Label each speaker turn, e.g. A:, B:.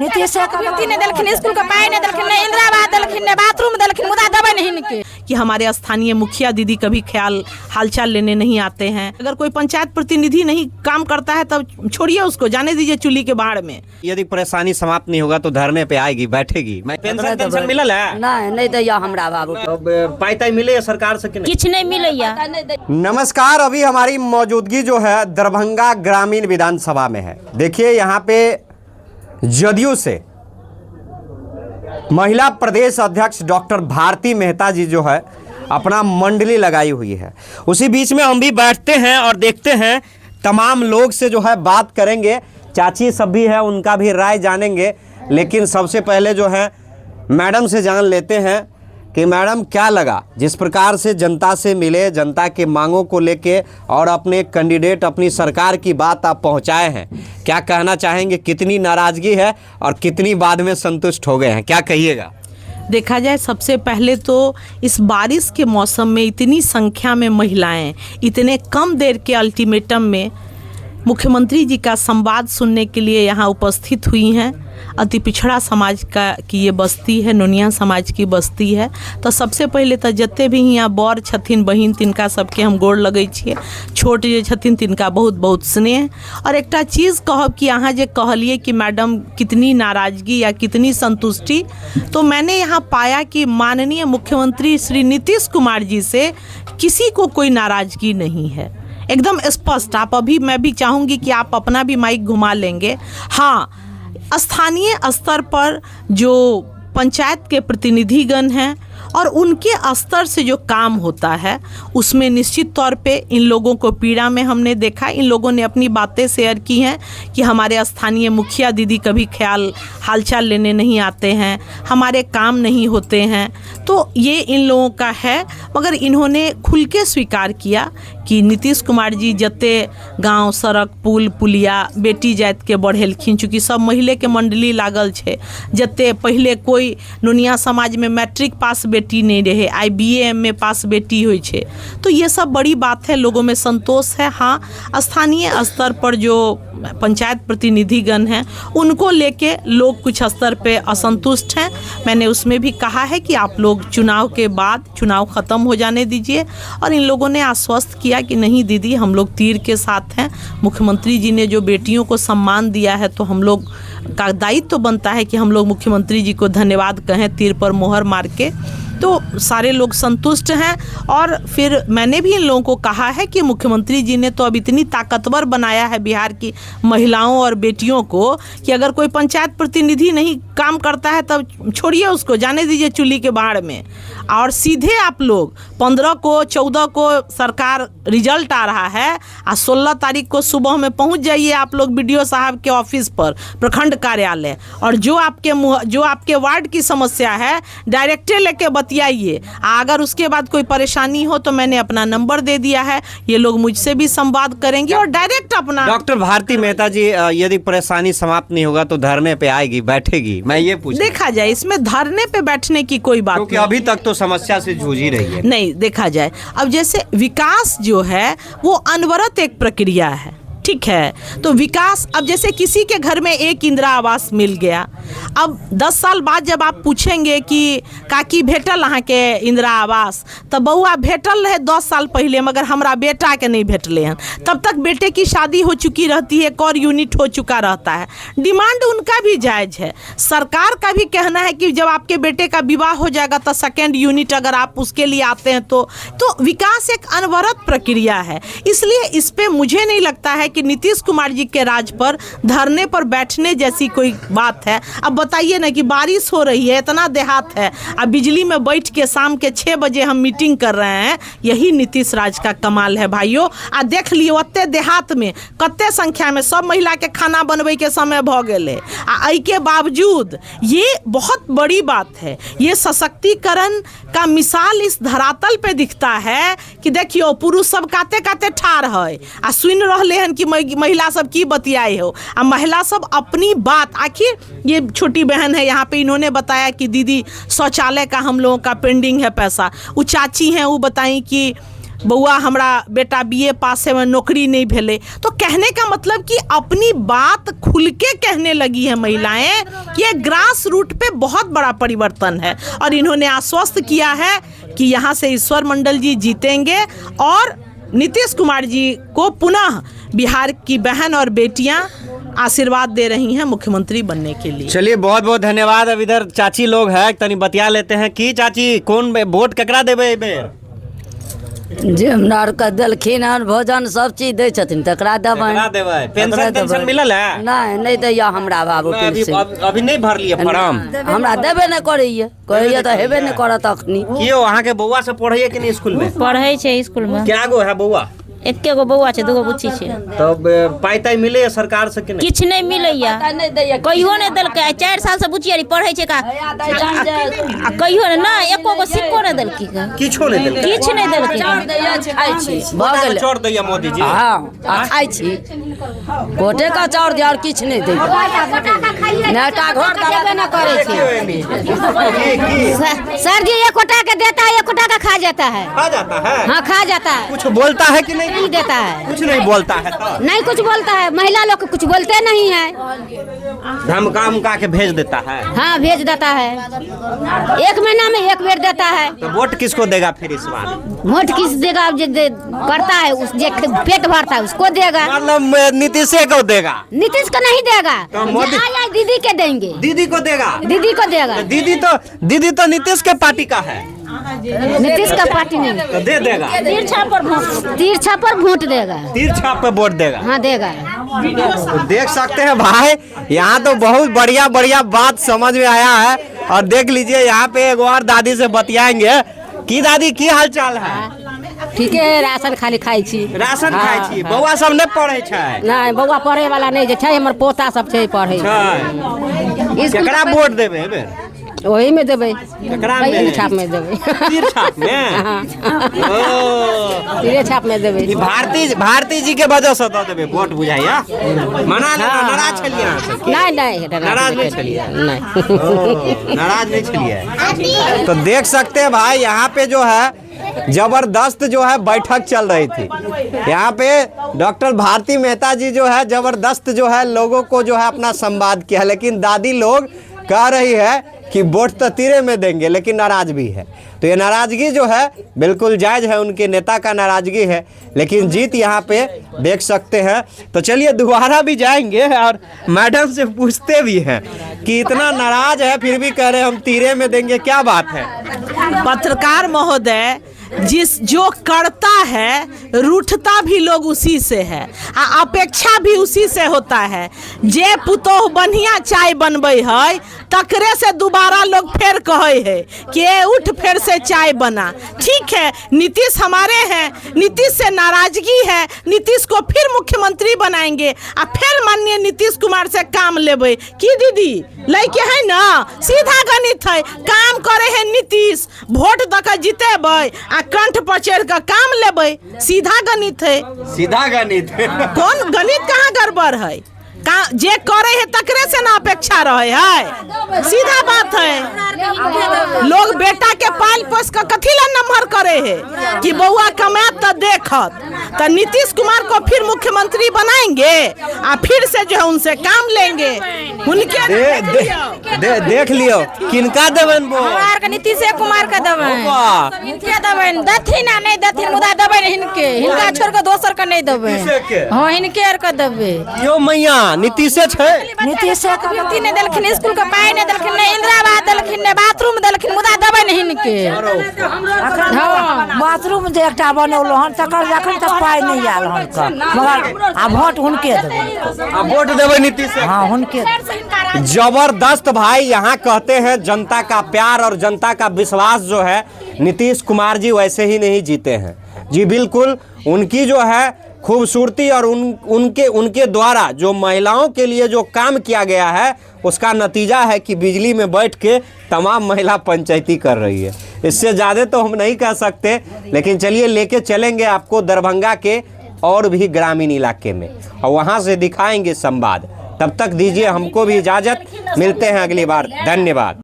A: नीतीश ने देलखिन स्कूल का पाई ने देलखिन ने इंदिरा आवास देलखिन ने बाथरूम देलखिन मुदा दबे नहीं इनके
B: कि हमारे स्थानीय मुखिया दीदी कभी हालचाल लेने नहीं आते हैं। अगर कोई पंचायत प्रतिनिधि नहीं काम करता है तब छोड़िए उसको, जाने दीजिए चुल्ली के बाढ़ में।
C: यदि परेशानी समाप्त नहीं होगा तो धरने पे आएगी, बैठेगी। पेंशन मिलल है?
A: नहीं दैया हमरा बाबू
C: पाई ताई मिले सरकार से कि
A: किछ नहीं मिलैया।
C: नमस्कार, अभी हमारी मौजूदगी जो है दरभंगा ग्रामीण विधानसभा में है। देखिए यहाँ पे जदयू से महिला प्रदेश अध्यक्ष डॉक्टर भारती मेहता जी जो है अपना मंडली लगाई हुई है। उसी बीच में हम भी बैठते हैं और देखते हैं, तमाम लोग से जो है बात करेंगे। चाची सब भी है, उनका भी राय जानेंगे। लेकिन सबसे पहले जो है मैडम से जान लेते हैं कि मैडम क्या लगा जिस प्रकार से जनता से मिले, जनता के मांगों को लेके और अपने कैंडिडेट अपनी सरकार की बात आप पहुंचाए हैं। क्या कहना चाहेंगे, कितनी नाराजगी है और कितनी बाद में संतुष्ट हो गए हैं, क्या कहिएगा?
B: देखा जाए सबसे पहले तो इस बारिश के मौसम में इतनी संख्या में महिलाएं इतने कम देर के अल्टीमेटम में मुख्यमंत्री जी का संवाद सुनने के लिए यहाँ उपस्थित हुई हैं। अति पिछड़ा समाज का की ये बस्ती है, नोनिया समाज की बस्ती है। तो सबसे पहले तो जते भी यहाँ बड़ छथिन बहिन तिनका सबके हम गोड़ लगै छियै। छोट जे छथिन तिनका बहुत बहुत स्नेह। और एकटा चीज़ कहब कि अहाँ जे कहलिए कि मैडम कितनी नाराज़गी या कितनी संतुष्टि, तो मैंने यहाँ पाया कि माननीय मुख्यमंत्री श्री नीतीश कुमार जी से किसी को कोई नाराज़गी नहीं है, एकदम स्पष्ट। आप अभी मैं भी चाहूँगी कि आप अपना भी माइक घुमा लेंगे। हाँ, स्थानीय स्तर पर जो पंचायत के प्रतिनिधिगण हैं और उनके स्तर से जो काम होता है उसमें निश्चित तौर पे इन लोगों को पीड़ा में हमने देखा। इन लोगों ने अपनी बातें शेयर की हैं कि हमारे स्थानीय मुखिया दीदी कभी हालचाल लेने नहीं आते हैं, हमारे काम नहीं होते हैं। तो ये इन लोगों का है, मगर इन्होंने खुल के स्वीकार किया कि नीतीश कुमार जी जते गांव सड़क पुल पुलिया बेटी जाति के बढ़ेलखिन। चूँकि सब महिले के मंडली लागल छे, जते पहले कोई नोनिया समाज में मैट्रिक पास बेटी नहीं रहे, आई BA MA पास बेटी हुई छे। तो ये सब बड़ी बात है, लोगों में संतोष है। हाँ, स्थानीय स्तर पर जो पंचायत प्रतिनिधिगण हैं उनको लेके लोग कुछ स्तर पे असंतुष्ट हैं। मैंने उसमें भी कहा है कि आप लोग चुनाव के बाद चुनाव ख़त्म हो जाने दीजिए। और इन लोगों ने आश्वस्त किया कि नहीं दीदी, हम लोग तीर के साथ हैं। मुख्यमंत्री जी ने जो बेटियों को सम्मान दिया है तो हम लोग का दायित्व तो बनता है कि हम लोग मुख्यमंत्री जी को धन्यवाद कहें तीर पर मोहर मार के। तो सारे लोग संतुष्ट हैं। और फिर मैंने भी इन लोगों को कहा है कि मुख्यमंत्री जी ने तो अब इतनी ताकतवर बनाया है बिहार की महिलाओं और बेटियों को कि अगर कोई पंचायत प्रतिनिधि नहीं काम करता है तब छोड़िए उसको, जाने दीजिए चुल्ली के बाढ़ में। और सीधे आप लोग 15 को 14 को सरकार रिजल्ट आ रहा है और 16 तारीख को सुबह में पहुंच जाइए आप लोग BDO साहब के ऑफिस पर, प्रखंड कार्यालय, और जो आपके वार्ड की समस्या है डायरेक्टे लेके बतियाइए। अगर उसके बाद कोई परेशानी हो तो मैंने अपना नंबर दे दिया है, ये लोग मुझसे भी संवाद करेंगे और डायरेक्ट अपना।
C: डॉक्टर भारती मेहता जी, यदि परेशानी समाप्त नहीं होगा तो धरने पे आएगी, बैठेगी? मैं ये पूछ,
B: देखा जाए इसमें धरने पे बैठने की कोई बात
C: क्योंकि अभी तक तो समस्या से जूझ ही रही है।
B: नहीं, देखा जाए अब जैसे विकास जो है वो अनवरत एक प्रक्रिया है, ठीक है। तो विकास, अब जैसे किसी के घर में एक इंदिरा आवास मिल गया, अब 10 साल बाद जब आप पूछेंगे कि काकी भेटल अहाँ के इंदिरा आवास, तो बउआ भेटल रहे 10 साल पहले मगर हमरा बेटा के नहीं भेटले हैं। तब तक बेटे की शादी हो चुकी रहती है, एक और यूनिट हो चुका रहता है। डिमांड उनका भी जायज है। सरकार का भी कहना है कि जब आपके बेटे का विवाह हो जाएगा तो सेकेंड यूनिट अगर आप उसके लिए आते हैं तो विकास एक अनवरत प्रक्रिया है। इसलिए इस पर मुझे नहीं लगता है कि नीतीश कुमार जी के राज पर धरने पर बैठने जैसी कोई बात है। अब बताइए ना कि बारिश हो रही है, इतना देहात है, अब बिजली में बैठ के शाम के 6 बजे हम मीटिंग कर रहे हैं। यही नीतीश राज का कमाल है भाइयों। आ देख लियो ओते देहात में कते संख्या में सब महिला के खाना बनवे के समय भ गेले, आ के बावजूद ये बहुत बड़ी बात है। ये सशक्तिकरण का मिसाल इस धरातल पे दिखता है कि देखियो पुरुष सब काते काते ठार है आ सुन रहे हैं कि महिला सब की बतियाए हो। आ महिला सब अपनी बात, आखिर ये छोटी बहन है यहाँ पे, इन्होंने बताया कि दीदी शौचालय का हम लोगों का पेंडिंग है पैसा। वो चाची हैं, वो बताई कि बउआ हमरा बेटा बीए पास है में नौकरी नहीं भेले। तो कहने का मतलब कि अपनी बात खुल के कहने लगी है महिलाएं। ये ग्रास रूट पे बहुत बड़ा परिवर्तन है और इन्होंने आश्वस्त किया है कि यहाँ से ईश्वर मंडल जी जीतेंगे और नीतीश कुमार जी को पुनः बिहार की बहन और बेटियां आशीर्वाद दे रही हैं मुख्यमंत्री बनने के लिए।
C: चलिए बहुत बहुत धन्यवाद। अब इधर चाची लोग हैं, तनी बतिया लेते हैं कि चाची कौन वोट ककरा देबे बेर?
D: जे हमरा आर के देलखिन हन भोजन सब चीज दै छथिन तकरा देबै।
C: पेंशन टेंशन मिलल है?
D: नहीं दैया हमरा बाबू पेंशन।
C: अभी नहीं भरलिए फॉर्म?
D: हमरा देबे नहीं करैया, कहैया तो हेबे नहीं करत अखनी।
C: कियो अहाँ के बौआ सब पढ़ैया कि नहीं स्कूल में?
E: पढ़ै छै स्कूल में।
C: क्या गो है बौआ?
E: एके गो बौआ छै, दूगो बुच्ची छै।
C: तब पाई ताई मिले सरकार से कि नहीं?
E: किछ नहीं मिलैया, कहियो नहीं देलकै। 4 साल से बुच्ची आरी पढ़ै छै का, आ कहियो ना एको गो सिक्को नहीं देलकै का,
C: किछो नहीं देलकै,
E: किछ नहीं देलकै।
D: भऽ गेलै
C: छोड़ दैया मोदी जी।
D: हां खाइ छी, कोटे का चाउर दे और किछ नहीं दै। नेटा घर देबे ना करै छै
A: सर जी। एक कोटा का देता है, एक कोटा का खा जाता है।
C: खा जाता है?
A: हाँ खा जाता है।
C: कुछ बोलता है कि नहीं
A: देता है?
C: कुछ नहीं बोलता है तो?
A: नहीं कुछ बोलता है, महिला लोग कुछ बोलते नहीं है।
C: धमका उमका के भेज देता है।
A: हाँ भेज देता है, 1 महीना में 1 बेर देता है।
C: तो वोट किसको देगा फिर इस बार?
A: वोट किस देगा? जो करता है उस जे पेट भरता है उसको देगा।
C: मतलब नीतीश को देगा?
A: नीतीश को नहीं देगा,
C: तो मोदी
A: दीदी के देंगे।
C: दीदी को देगा?
A: दीदी को देगा।
C: दीदी तो नीतीश के पार्टी का है।
A: नीतीश का पार्टी नहीं
C: तो दे देगा?
A: तिरछा पर वोट देगा।
C: तिरछा पे वोट देगा?
A: हाँ देगा।
C: तो देख सकते हैं भाई, यहाँ तो बहुत बढ़िया बढ़िया बात समझ में आया है। और देख लीजिए यहाँ पे एक और दादी से बतियाएंगे कि दादी की हाल चाल है?
D: ठीक है, राशन खाली खाइ छी।
C: राशन खाइ छी? बौआ सब नहीं पढ़े छै?
D: नहीं बौआ पढ़े वाला नहीं छै, हमर पोता सब छै पढ़े।
C: केकरा वोट देबे एबे?
D: वही में देबै,
C: तीर
D: छाप में देबै।
C: तीर छाप में?
D: तीरे छाप में देबै।
C: भारती जी के वजह से दे देबे वोट, बुझाइया? मना लेना, नाराज छलिए अहाँ से?
D: नहीं
C: नाराज नहीं छलिए?
D: नहीं
C: नाराज नहीं छलिए। तो देख सकते हैं भाई यहाँ पे जो है जबरदस्त जो है बैठक चल रही थी। यहाँ पे डॉक्टर भारती मेहता जी जो है जबरदस्त जो है लोगों को जो है अपना संवाद किया। लेकिन दादी लोग कह रही है कि वोट तो तीरे में देंगे, लेकिन नाराज भी है। तो ये नाराजगी जो है बिल्कुल जायज़ है, उनके नेता का नाराजगी है, लेकिन जीत यहाँ पे देख सकते हैं। तो चलिए दोबारा भी जाएंगे और मैडम से पूछते भी हैं कि इतना नाराज है फिर भी कह रहे हैं हम तीरे में देंगे, क्या बात है?
B: पत्रकार महोदय, जो करता है रूठता भी लोग उसी से है, अपेक्षा भी उसी से होता है। जे पुतोह बढ़िया चाय बनबे है तकरे से दोबारा लोग फिर कहे है कि उठ फिर से चाय बना। ठीक है, नीतीश हमारे हैं, नीतीश से नाराजगी है, नीतीश को फिर मुख्यमंत्री बनाएंगे और फिर माननीय नीतीश कुमार से काम लेबे की दीदी लेके है ना। सीधा गणित है, काम करे है नीतीश, वोट दक जीतेबे आ कंठ पर चढ़ कर काम लेबे, सीधा गणित है।
C: सीधा गणित?
B: कौन गणित कहाँ गड़बड़ है? जे करे है तकरे से ना अपेक्षा रहे है, सीधा बात है। लोग बेटा के पाल पोस कर कथी ला नमहर करे है कि बउआ कमात तो देखत। तो नीतीश कुमार को फिर मुख्यमंत्री बनाएंगे और फिर से जो है उनसे काम लेंगे। उनके
C: देख लियो किनका देवन वो?
A: हमार के नीतीश कुमार का देवन। इनके देवन दथी ना नहीं दथी मुदा देवन हिनके, हिनका छोड़ के दोसर का नहीं देवे। हां हिनके आर का देवे।
C: यो मैया नीतीशे छै?
A: नीतीश के व्यक्ति ने देलखिन, स्कूल के पाई ने देलखिन, ने इंदिरावास देलखिन, ने बाथरूम देलखिन, मुदा देबै नहीं हिनके।
D: हां बाथरूम जे एकटा बनौलो हन तकर एखन तक पाई नहीं आयल हन का, मगर आ वोट हुनके देबै।
C: आ वोट देबै नीतीश?
D: हां हुनके।
C: जबरदस्त भाई, यहाँ कहते हैं जनता का प्यार और जनता का विश्वास जो है नीतीश कुमार जी वैसे ही नहीं जीते हैं जी। बिल्कुल उनकी जो है खूबसूरती और उनके द्वारा जो महिलाओं के लिए जो काम किया गया है उसका नतीजा है कि बिजली में बैठ के तमाम महिला पंचायती कर रही है। इससे ज़्यादा तो हम नहीं कह सकते, लेकिन चलिए लेके चलेंगे आपको दरभंगा के और भी ग्रामीण इलाके में और वहाँ से दिखाएंगे संवाद। तब तक दीजिए हमको भी इजाज़त, मिलते हैं अगली बार। धन्यवाद।